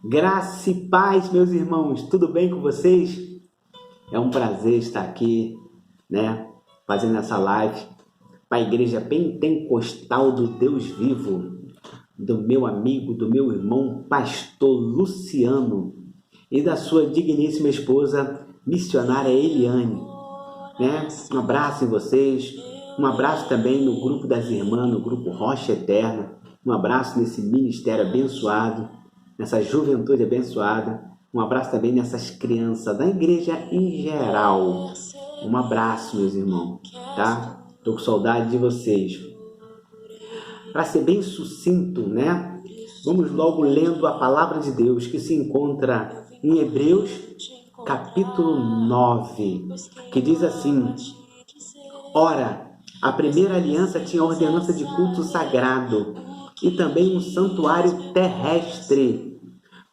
Graça e paz, meus irmãos, tudo bem com vocês? É um prazer estar aqui, fazendo essa live para a Igreja Pentecostal do Deus Vivo, do meu amigo, do meu irmão, pastor Luciano, e da sua digníssima esposa, missionária Eliane, Um abraço em vocês, um abraço também no grupo das irmãs, no grupo Rocha Eterna, um abraço nesse ministério abençoado, nessa juventude abençoada, um abraço também nessas crianças da igreja em geral. Um abraço, meus irmãos, tá? Tô com saudade de vocês. Para ser bem sucinto, Vamos logo lendo a palavra de Deus que se encontra em Hebreus, capítulo 9, que diz assim: Ora, a primeira aliança tinha ordenança de culto sagrado e também um santuário terrestre.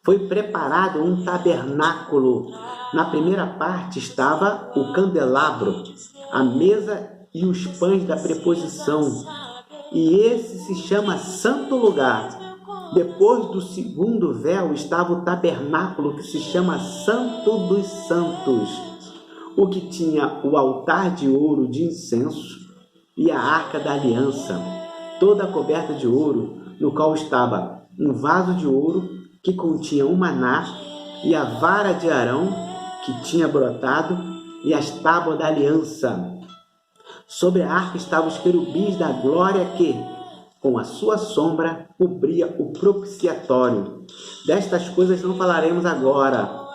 Foi preparado um tabernáculo. Na primeira parte estava o candelabro, a mesa e os pães da preposição. E esse se chama Santo Lugar. Depois do segundo véu estava o tabernáculo, que se chama Santo dos Santos, o que tinha o altar de ouro de incenso e a arca da aliança, toda coberta de ouro, no qual estava um vaso de ouro que continha o maná e a vara de Arão que tinha brotado e as tábuas da aliança. Sobre a arca estavam os querubins da glória que, com a sua sombra, cobria o propiciatório. Destas coisas não falaremos agora,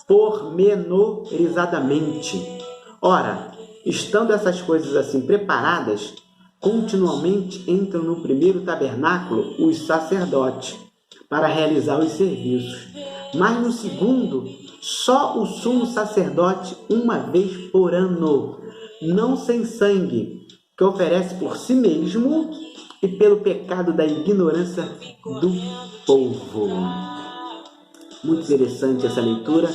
pormenorizadamente. Ora, estando essas coisas assim preparadas, continuamente entram no primeiro tabernáculo os sacerdotes para realizar os serviços. Mas no segundo, só o sumo sacerdote uma vez por ano, não sem sangue, que oferece por si mesmo e pelo pecado da ignorância do povo. Muito interessante essa leitura.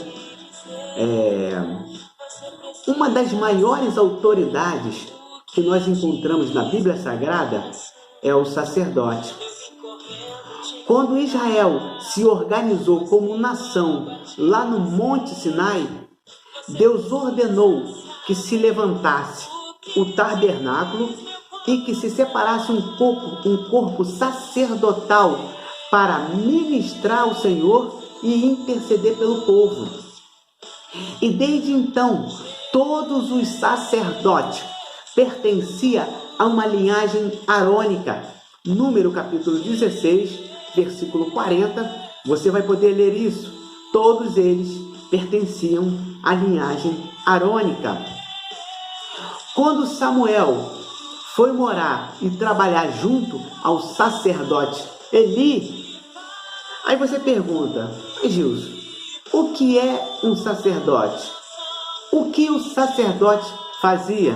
Uma das maiores autoridades que nós encontramos na Bíblia Sagrada é o sacerdote. Quando Israel se organizou como nação lá no Monte Sinai, Deus ordenou que se levantasse o tabernáculo e que se separasse um corpo sacerdotal para ministrar ao Senhor e interceder pelo povo. E desde então, todos os sacerdotes pertenciam a uma linhagem arônica. Número capítulo 16, versículo 40, você vai poder ler isso. Todos eles pertenciam à linhagem arônica. Quando Samuel foi morar e trabalhar junto ao sacerdote Eli, aí você pergunta: Gilson, o que é um sacerdote? O que o sacerdote fazia?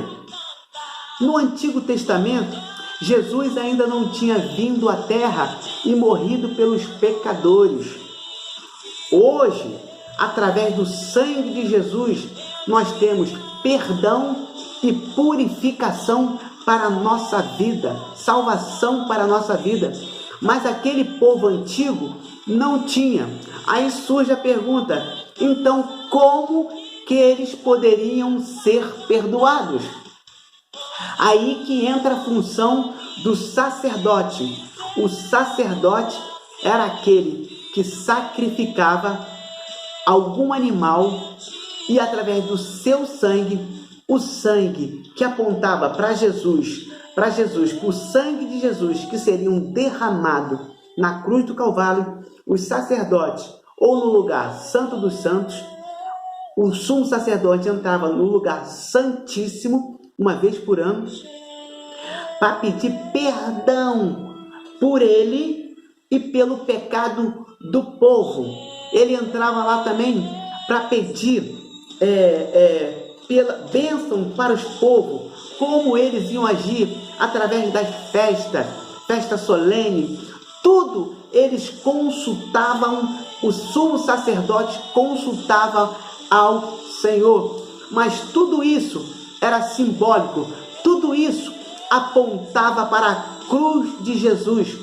No Antigo Testamento, Jesus ainda não tinha vindo à terra e morrido pelos pecadores. Hoje, através do sangue de Jesus, nós temos perdão e purificação para a nossa vida, salvação para a nossa vida. Mas aquele povo antigo não tinha. Aí surge a pergunta: então como que eles poderiam ser perdoados? Aí que entra a função do sacerdote. O sacerdote era aquele que sacrificava algum animal e através do seu sangue, o sangue que apontava para Jesus, o sangue de Jesus que seria derramado na cruz do Calvário, os sacerdotes, ou no lugar santo dos santos, o sumo sacerdote entrava no lugar santíssimo, uma vez por ano, para pedir perdão por ele e pelo pecado do povo. Ele entrava lá também para pedir pela bênção para os povos, como eles iam agir através das festa solene, tudo eles consultavam, o sumo sacerdote consultava ao Senhor. Mas tudo isso era simbólico, tudo isso apontava para a cruz de Jesus.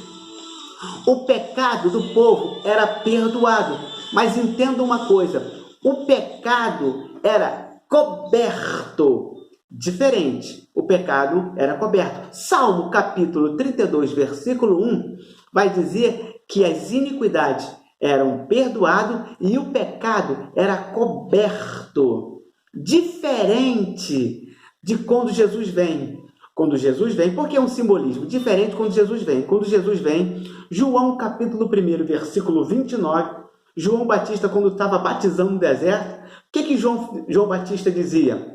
O pecado do povo era perdoado, mas entenda uma coisa, o pecado era coberto. Diferente, o pecado era coberto. Salmo capítulo 32, versículo 1, vai dizer que as iniquidades eram perdoadas e o pecado era coberto. Diferente de quando Jesus vem. Quando Jesus vem, porque é um simbolismo diferente quando Jesus vem. Quando Jesus vem, João capítulo 1, versículo 29, João Batista, quando estava batizando no deserto, o que João Batista dizia?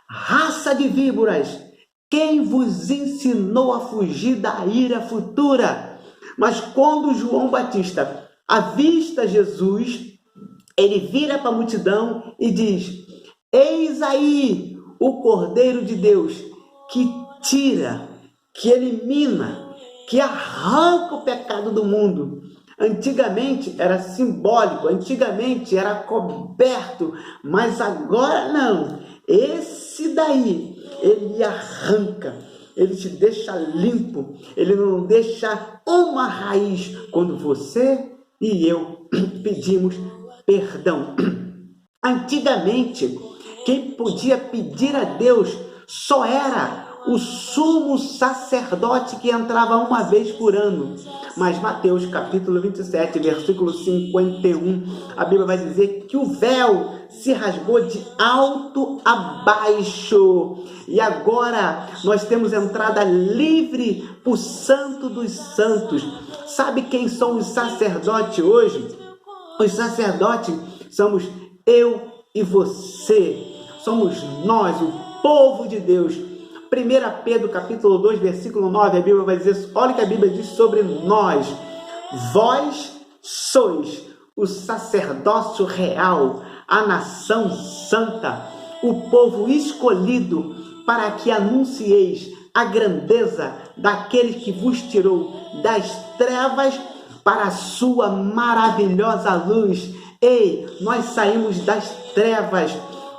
Raça de víboras, quem vos ensinou a fugir da ira futura? Mas quando João Batista avista Jesus, ele vira para a multidão e diz: eis aí o Cordeiro de Deus que tira, que elimina, que arranca o pecado do mundo. Antigamente era simbólico, antigamente era coberto, mas agora não. Esse daí, ele arranca, ele te deixa limpo, ele não deixa uma raiz quando você e eu pedimos perdão. Antigamente, quem podia pedir a Deus só era o sumo sacerdote que entrava uma vez por ano. Mas Mateus capítulo 27, versículo 51, a Bíblia vai dizer que o véu se rasgou de alto a baixo. E agora nós temos entrada livre para o Santo dos Santos. Sabe quem são os sacerdotes hoje? Os sacerdotes somos eu e você. Somos nós, o povo de Deus. 1 Pedro capítulo 2, versículo 9, a Bíblia vai dizer, olha o que a Bíblia diz sobre nós. Vós sois o sacerdócio real, a nação santa, o povo escolhido, para que anuncieis a grandeza daquele que vos tirou das trevas para a sua maravilhosa luz. Ei, nós saímos das trevas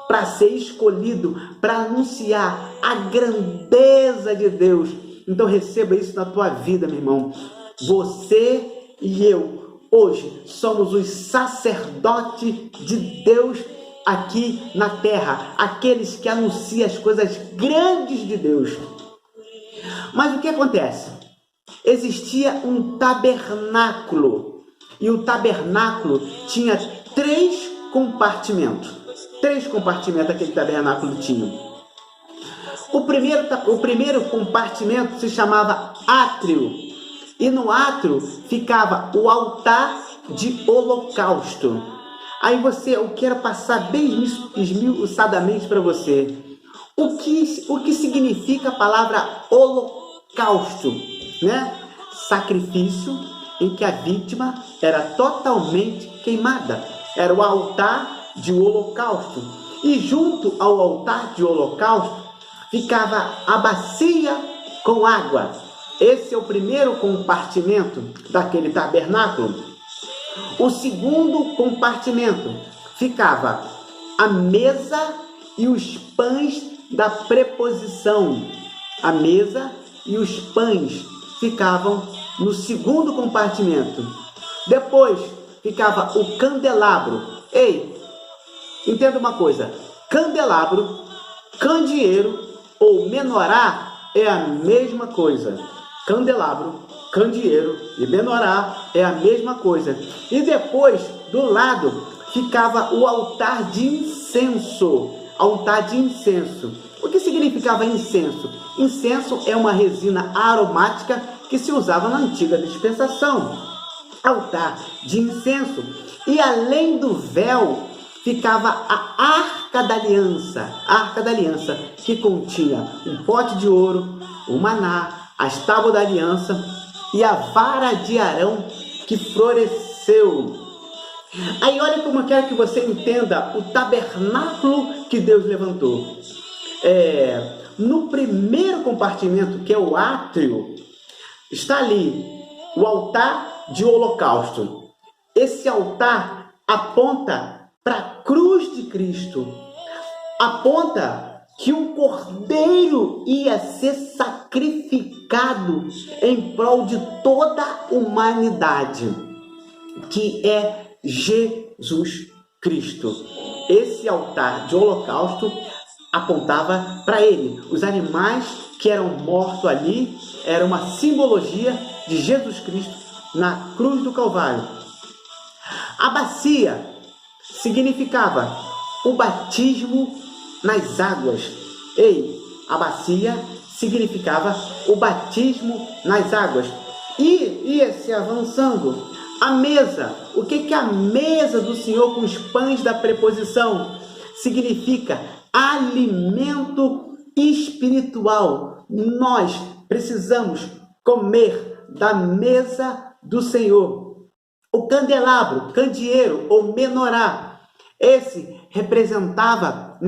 para ser escolhido, para anunciar a grandeza de Deus. Então receba isso na tua vida, meu irmão. Você e eu, hoje, somos os sacerdotes de Deus aqui na terra, aqueles que anunciam as coisas grandes de Deus. Mas o que acontece? Existia um tabernáculo, e o tabernáculo tinha 3 compartimentos. 3 compartimentos aquele tabernáculo tinha. O primeiro compartimento se chamava átrio, e no átrio ficava o altar de holocausto. Aí eu quero passar bem esmiuçadamente para você. O que significa a palavra holocausto, né? Sacrifício em que a vítima era totalmente queimada. Era o altar de holocausto. E junto ao altar de holocausto ficava a bacia com água. Esse é o primeiro compartimento daquele tabernáculo. O segundo compartimento ficava a mesa e os pães da preposição. A mesa e os pães ficavam no segundo compartimento. Depois ficava o candelabro. Ei, entenda uma coisa: candelabro, candeeiro ou menorá é a mesma coisa. Candelabro, candeeiro e menorá é a mesma coisa. E depois, do lado, ficava o altar de incenso. Altar de incenso. O que significava incenso? Incenso é uma resina aromática que se usava na antiga dispensação. Altar de incenso. E além do véu, ficava a Arca da Aliança, que continha um pote de ouro, o maná, as tábuas da aliança e a vara de Arão que floresceu. Aí olha como eu quero que você entenda o tabernáculo que Deus levantou. No primeiro compartimento, que é o átrio, está ali o altar de holocausto. Esse altar aponta para a cruz de Cristo. Aponta que um cordeiro ia ser sacrificado sacrificado em prol de toda a humanidade, que é Jesus Cristo. Esse altar de holocausto apontava para ele. Os animais que eram mortos ali era uma simbologia de Jesus Cristo na cruz do Calvário. A bacia significava o batismo nas águas. A bacia significava o batismo nas águas. E ia se avançando. A mesa. O que é a mesa do Senhor com os pães da preposição? Significa alimento espiritual. Nós precisamos comer da mesa do Senhor. O candelabro, candeeiro ou menorá, esse representava,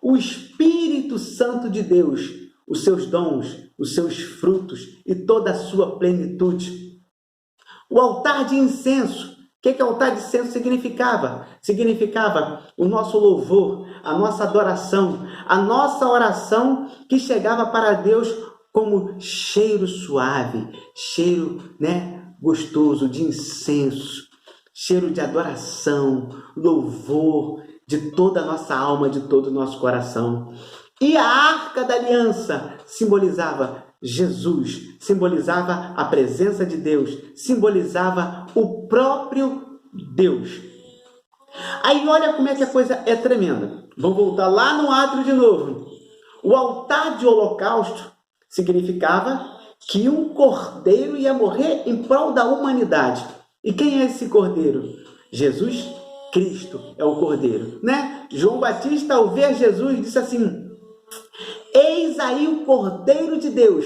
o Espírito Santo de Deus, os seus dons, os seus frutos e toda a sua plenitude. O altar de incenso. O que o altar de incenso significava? Significava o nosso louvor, a nossa adoração, a nossa oração que chegava para Deus como cheiro suave, cheiro, gostoso de incenso, cheiro de adoração, louvor de toda a nossa alma, de todo o nosso coração. E a Arca da Aliança simbolizava Jesus, simbolizava a presença de Deus, simbolizava o próprio Deus. Aí olha como é que a coisa é tremenda. Vamos voltar lá no átrio de novo. O altar de holocausto significava que um cordeiro ia morrer em prol da humanidade. E quem é esse cordeiro? Jesus Cristo é o cordeiro, João Batista, ao ver Jesus, disse assim: eis aí o Cordeiro de Deus,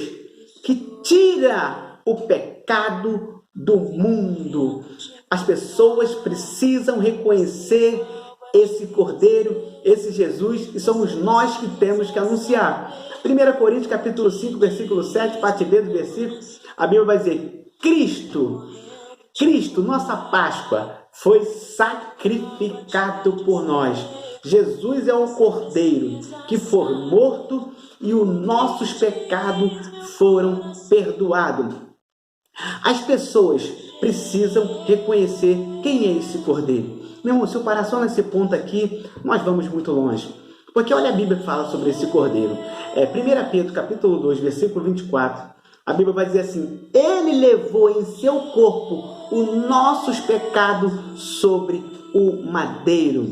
que tira o pecado do mundo. As pessoas precisam reconhecer esse Cordeiro, esse Jesus, e somos nós que temos que anunciar. 1 Coríntios capítulo 5, versículo 7, parte B do versículo, a Bíblia vai dizer: Cristo, nossa Páscoa, foi sacrificado por nós. Jesus é o Cordeiro que foi morto e os nossos pecados foram perdoados. As pessoas precisam reconhecer quem é esse Cordeiro. Meu irmão, se eu parar só nesse ponto aqui, nós vamos muito longe. Porque olha a Bíblia fala sobre esse Cordeiro. 1 Pedro capítulo 2, versículo 24. A Bíblia vai dizer assim: ele levou em seu corpo os nossos pecados sobre o madeiro,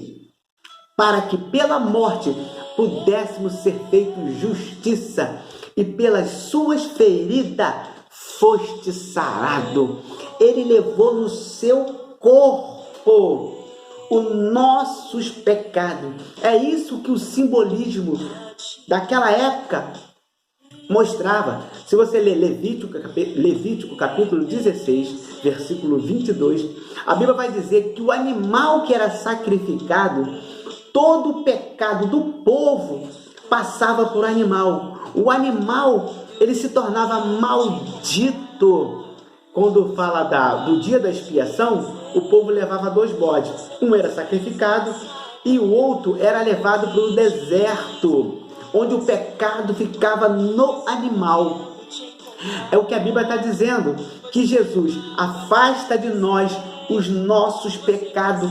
para que pela morte pudéssemos ser feitos justiça, e pelas suas feridas foste sarado. Ele levou no seu corpo os nossos pecados. É isso que o simbolismo daquela época mostrava. Se você ler Levítico capítulo 16, versículo 22, a Bíblia vai dizer que o animal que era sacrificado, todo o pecado do povo passava por animal. O animal, ele se tornava maldito. Quando fala do dia da expiação, o povo levava 2 bodes. Um era sacrificado e o outro era levado para o deserto, onde o pecado ficava no animal. É o que a Bíblia está dizendo, que Jesus afasta de nós os nossos pecados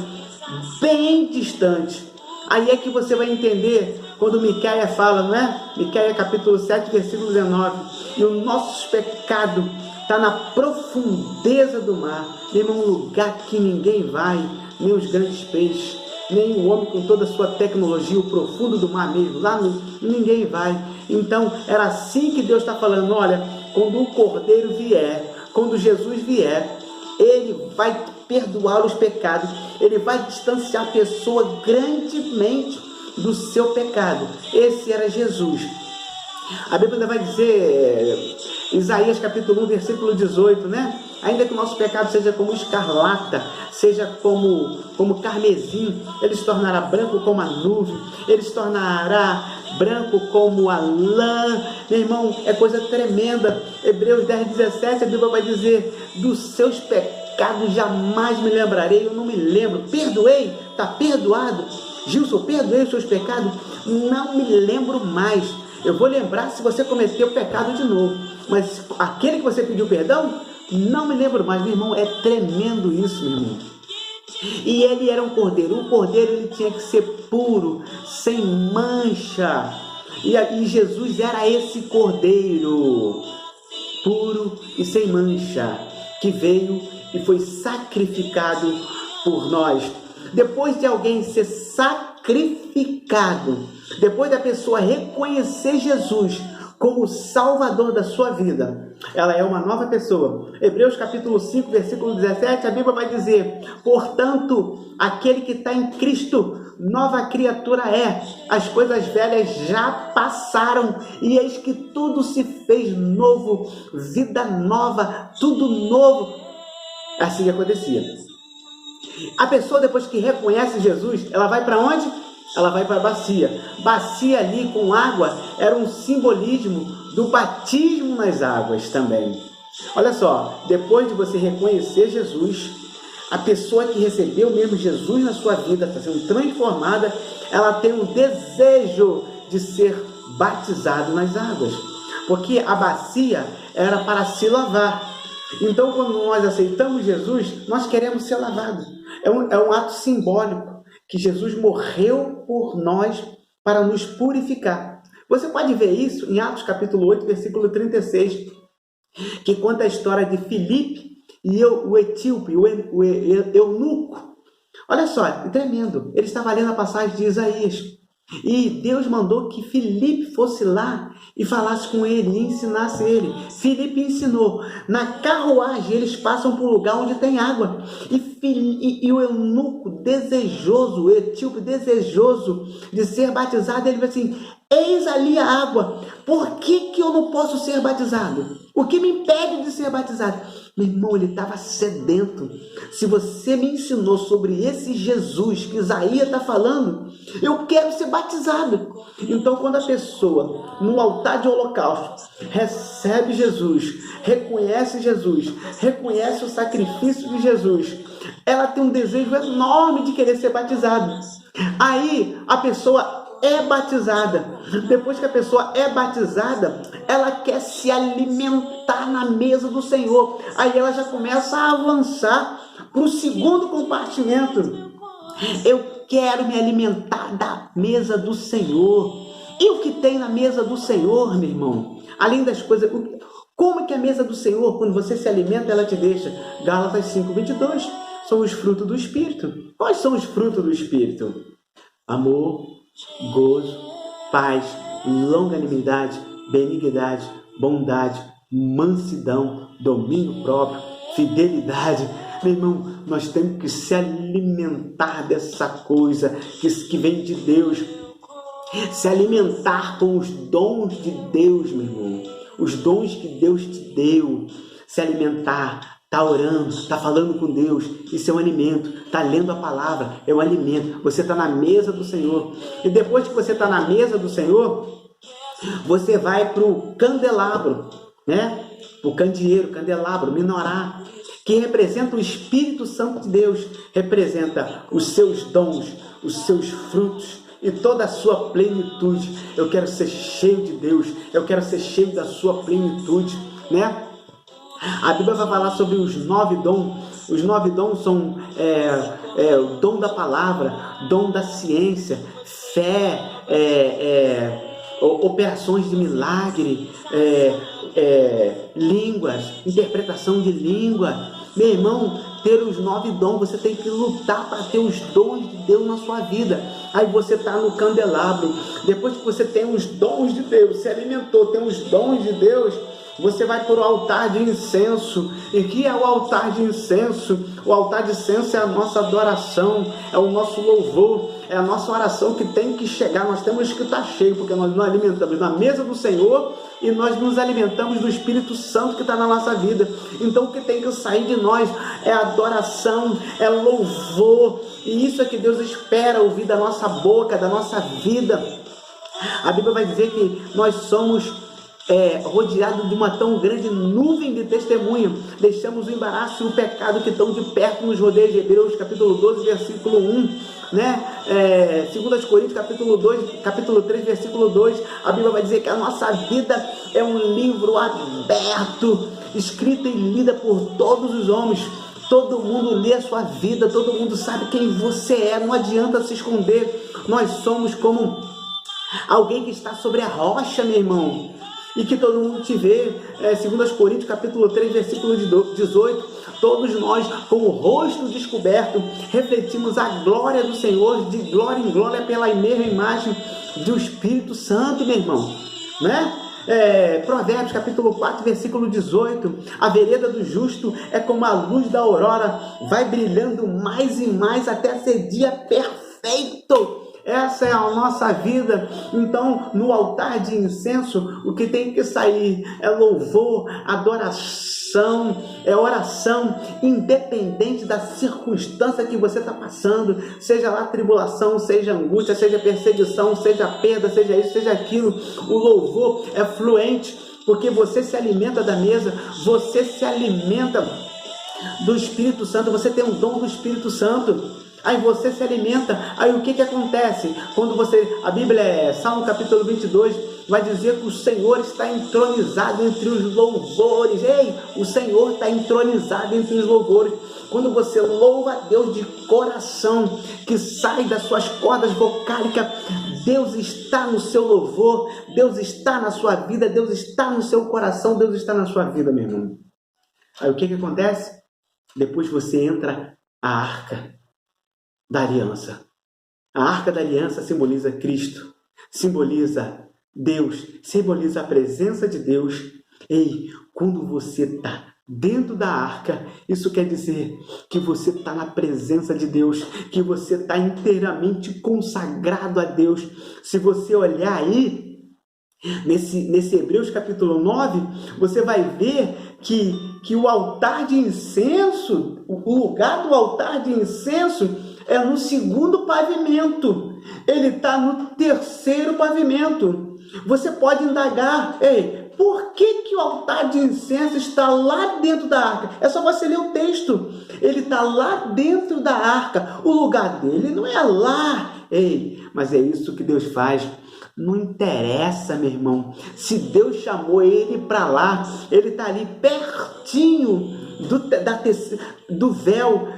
bem distantes. Aí é que você vai entender quando Miquéia fala, não é? Miquéia capítulo 7, versículo 19. E o nosso pecado está na profundeza do mar, em um lugar que ninguém vai, nem os grandes peixes, nem o homem com toda a sua tecnologia, o profundo do mar mesmo, lá ninguém vai. Então, era assim que Deus está falando: olha, quando o Cordeiro vier, quando Jesus vier, ele vai perdoar os pecados, ele vai distanciar a pessoa grandemente do seu pecado. Esse era Jesus. A Bíblia vai dizer, Isaías capítulo 1, versículo 18, ainda que o nosso pecado seja como escarlata, seja como carmesim, ele se tornará branco como a nuvem, ele se tornará branco como a lã. Meu irmão, é coisa tremenda. Hebreus 10, 17, a Bíblia vai dizer: dos seus pecados jamais me lembrarei. Eu não me lembro. Perdoei, está perdoado. Gilson, perdoei os seus pecados, não me lembro mais. Eu vou lembrar se você cometeu pecado de novo. Mas aquele que você pediu perdão, não me lembro mais. Meu irmão, é tremendo isso, meu irmão. E ele era um cordeiro. O cordeiro ele tinha que ser puro, sem mancha. E Jesus era esse cordeiro, puro e sem mancha, que veio e foi sacrificado por nós. Depois de alguém ser sacrificado, depois da pessoa reconhecer Jesus como o Salvador da sua vida, ela é uma nova pessoa. Hebreus capítulo 5, versículo 17, a Bíblia vai dizer: portanto, aquele que está em Cristo, nova criatura é. As coisas velhas já passaram, e eis que tudo se fez novo, vida nova, tudo novo. Assim que acontecia. A pessoa, depois que reconhece Jesus, ela vai para onde? Ela vai para a bacia. Bacia ali com água era um simbolismo do batismo nas águas também. Olha só, depois de você reconhecer Jesus, a pessoa que recebeu mesmo Jesus na sua vida, está sendo transformada, ela tem um desejo de ser batizado nas águas. Porque a bacia era para se lavar. Então, quando nós aceitamos Jesus, nós queremos ser lavados. É um ato simbólico que Jesus morreu por nós para nos purificar. Você pode ver isso em Atos capítulo 8, versículo 36, que conta a história de Filipe e o etíope, o eunuco. Olha só, é tremendo. Ele estava lendo a passagem de Isaías. E Deus mandou que Filipe fosse lá e falasse com ele, e ensinasse ele. Filipe ensinou. Na carruagem eles passam por um lugar onde tem água. E o eunuco desejoso, o etíope desejoso de ser batizado, ele disse assim: eis ali a água, por que eu não posso ser batizado? O que me impede de ser batizado? Meu irmão, ele estava sedento. Se você me ensinou sobre esse Jesus que Isaías está falando, eu quero ser batizado. Então, quando a pessoa, no altar de holocausto, recebe Jesus, reconhece o sacrifício de Jesus, ela tem um desejo enorme de querer ser batizada. Aí, a pessoa é batizada. Depois que a pessoa é batizada, ela quer se alimentar na mesa do Senhor. Aí ela já começa a avançar para o segundo compartimento. Eu quero me alimentar da mesa do Senhor. E o que tem na mesa do Senhor, meu irmão? Além das coisas... Como é que a mesa do Senhor, quando você se alimenta, ela te deixa? Gálatas 5:22. São os frutos do Espírito. Quais são os frutos do Espírito? Amor, gozo, paz, longanimidade, benignidade, bondade, mansidão, domínio próprio, fidelidade. Meu irmão, nós temos que se alimentar dessa coisa que vem de Deus. Se alimentar com os dons de Deus, meu irmão. Os dons que Deus te deu. Se alimentar. Está orando, está falando com Deus, isso é um alimento. Está lendo a palavra, é um alimento. Você está na mesa do Senhor. E depois que você está na mesa do Senhor, você vai para o candelabro, né? O candeeiro, candelabro, menorá, que representa o Espírito Santo de Deus, representa os seus dons, os seus frutos e toda a sua plenitude. Eu quero ser cheio de Deus, eu quero ser cheio da sua plenitude, né? A Bíblia vai falar sobre os 9 dons. Os 9 dons são o dom da palavra, dom da ciência, fé, operações de milagre, línguas, interpretação de língua. Meu irmão, ter os 9 dons, você tem que lutar para ter os dons de Deus na sua vida. Aí você está no candelabro. Depois que você tem os dons de Deus, se alimentou, tem os dons de Deus, você vai para o altar de incenso. E o que é o altar de incenso? O altar de incenso é a nossa adoração, é o nosso louvor, é a nossa oração que tem que chegar. Nós temos que estar cheio, porque nós nos alimentamos na mesa do Senhor e nós nos alimentamos do Espírito Santo que está na nossa vida. Então o que tem que sair de nós é adoração, é louvor. E isso é que Deus espera ouvir da nossa boca, da nossa vida. A Bíblia vai dizer que nós somos rodeado de uma tão grande nuvem de testemunho, deixamos o embaraço e o pecado que tão de perto nos rodeia. Hebreus capítulo 12, versículo 1. né? 2 Coríntios capítulo 3, versículo 2, a Bíblia vai dizer que a nossa vida é um livro aberto, escrita e lida por todos os homens. Todo mundo lê a sua vida, todo mundo sabe quem você é, não adianta se esconder. Nós somos como alguém que está sobre a rocha, meu irmão, e que todo mundo te vê. 2 Coríntios capítulo 3, versículo 18, todos nós, com o rosto descoberto, refletimos a glória do Senhor, de glória em glória, pela mesma imagem do Espírito Santo, meu irmão, né? Provérbios capítulo 4, versículo 18, a vereda do justo é como a luz da aurora, vai brilhando mais e mais até ser dia perfeito. Essa é a nossa vida. Então, no altar de incenso, o que tem que sair é louvor, adoração, é oração, independente da circunstância que você está passando, seja lá tribulação, seja angústia, seja perseguição, seja perda, seja isso, seja aquilo. O louvor é fluente, porque você se alimenta da mesa, você se alimenta do Espírito Santo, você tem o dom do Espírito Santo. Aí você se alimenta, aí o que acontece? Quando a Bíblia Salmo capítulo 22, vai dizer que o Senhor está entronizado entre os louvores. Ei, o Senhor está entronizado entre os louvores. Quando você louva a Deus de coração, que sai das suas cordas vocálicas, Deus está no seu louvor, Deus está na sua vida, Deus está no seu coração, Deus está na sua vida, meu irmão. Aí o que acontece? Depois você entra a arca da aliança. A arca da aliança simboliza Cristo, simboliza Deus, simboliza a presença de Deus. Ei, quando você está dentro da arca, isso quer dizer que você está na presença de Deus, que você está inteiramente consagrado a Deus. Se você olhar aí, nesse Hebreus capítulo 9, você vai ver que o altar de incenso, o lugar do altar de incenso é no segundo pavimento. Ele está no terceiro pavimento. Você pode indagar, ei, por que o altar de incenso está lá dentro da arca? É só você ler o texto. Ele está lá dentro da arca. O lugar dele não é lá. Ei, mas é isso que Deus faz. Não interessa, meu irmão. Se Deus chamou ele para lá, ele está ali pertinho do véu,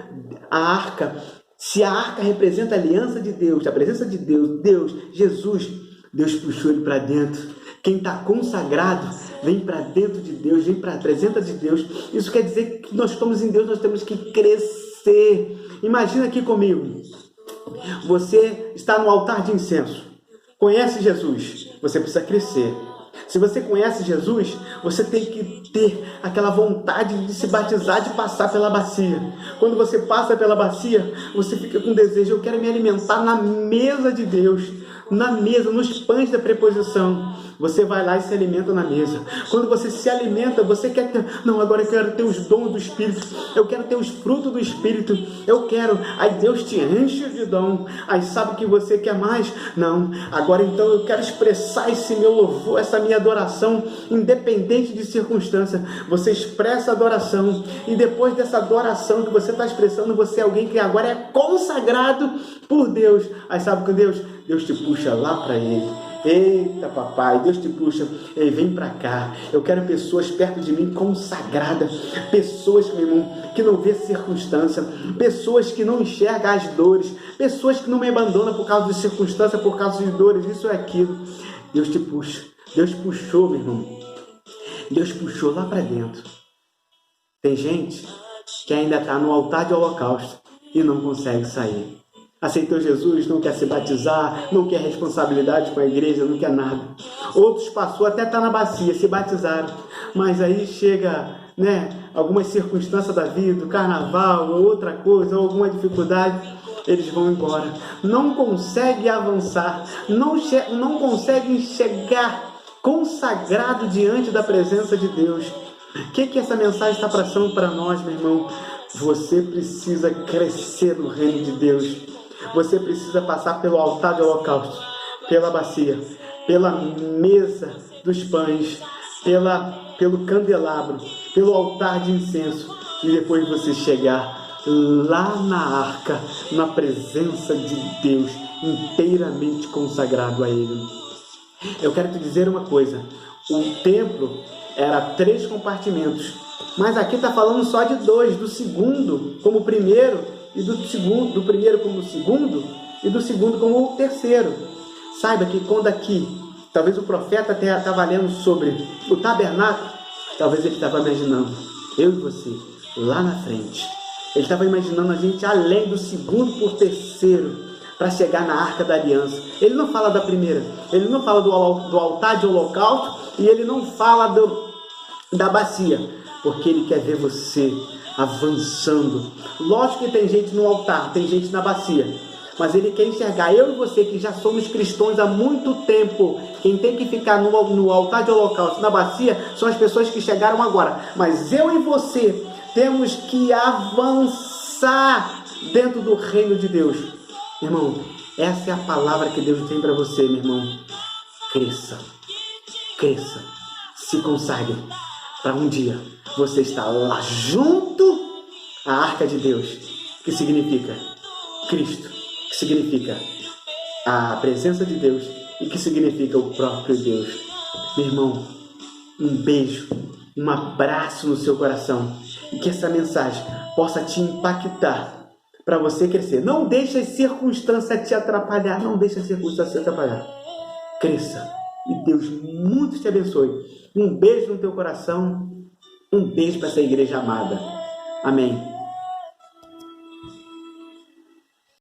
a arca. Se a arca representa a aliança de Deus, a presença de Deus, Jesus, Deus puxou ele para dentro. Quem está consagrado vem para dentro de Deus, vem para a presença de Deus. Isso quer dizer que nós estamos em Deus, nós temos que crescer. Imagina aqui comigo. Você está no altar de incenso. Conhece Jesus? Você precisa crescer. Se você conhece Jesus, você tem que ter aquela vontade de se batizar, de passar pela bacia. Quando você passa pela bacia, você fica com desejo, eu quero me alimentar na mesa de Deus, na mesa, nos pães da preposição. Você vai lá e se alimenta na mesa. Quando você se alimenta, você quer ter... Não, agora eu quero ter os dons do Espírito. Eu quero ter os frutos do Espírito. Eu quero... Aí Deus te enche de dom. Aí sabe que você quer mais? Não. Agora então eu quero expressar esse meu louvor, essa minha adoração, independente de circunstância. Você expressa adoração. E depois dessa adoração que você está expressando, você é alguém que agora é consagrado por Deus. Aí sabe que Deus te puxa lá para Ele. Eita, papai, Deus te puxa, ei, vem para cá. Eu quero pessoas perto de mim consagradas, pessoas, meu irmão, que não vê circunstância, pessoas que não enxergam as dores, pessoas que não me abandonam por causa de circunstância, por causa de dores, isso é aquilo. Deus te puxa, Deus puxou, meu irmão, Deus puxou lá para dentro. Tem gente que ainda está no altar de holocausto e não consegue sair. Aceitou Jesus, não quer se batizar, não quer responsabilidade com a igreja, não quer nada. Outros passou, até estar na bacia, se batizaram. Mas aí chega, algumas circunstâncias da vida, o carnaval, ou outra coisa, ou alguma dificuldade, eles vão embora. Não conseguem avançar, não conseguem chegar consagrado diante da presença de Deus. O que essa mensagem está passando para nós, meu irmão? Você precisa crescer no reino de Deus. Você precisa passar pelo altar de holocausto, pela bacia, pela mesa dos pães, pelo candelabro, pelo altar de incenso, e depois você chegar lá na arca, na presença de Deus, inteiramente consagrado a Ele. Eu quero te dizer uma coisa, o templo era 3 compartimentos, mas aqui está falando só de 2, do segundo como o primeiro, e do primeiro como o segundo, e do segundo como o terceiro. Saiba que quando aqui, talvez o profeta estava lendo sobre o tabernáculo, talvez ele estava imaginando eu e você lá na frente. Ele estava imaginando a gente além do segundo por terceiro, para chegar na Arca da Aliança. Ele não fala da primeira, ele não fala do altar de holocausto, e ele não fala da bacia, porque ele quer ver você avançando. Lógico que tem gente no altar, tem gente na bacia, mas ele quer enxergar eu e você, que já somos cristãos há muito tempo. Quem tem que ficar no altar de holocausto, na bacia, são as pessoas que chegaram agora. Mas eu e você temos que avançar dentro do reino de Deus. Irmão, essa é a palavra que Deus tem para você, meu irmão. Cresça, cresça, se consagre, para um dia você estar lá junto à arca de Deus, que significa Cristo, que significa a presença de Deus e que significa o próprio Deus. Meu irmão, um beijo, um abraço no seu coração, e que essa mensagem possa te impactar para você crescer. Não deixe as circunstâncias te atrapalhar, não deixe as circunstâncias te atrapalhar. Cresça e Deus muito te abençoe. Um beijo no teu coração, um beijo para essa igreja amada. Amém.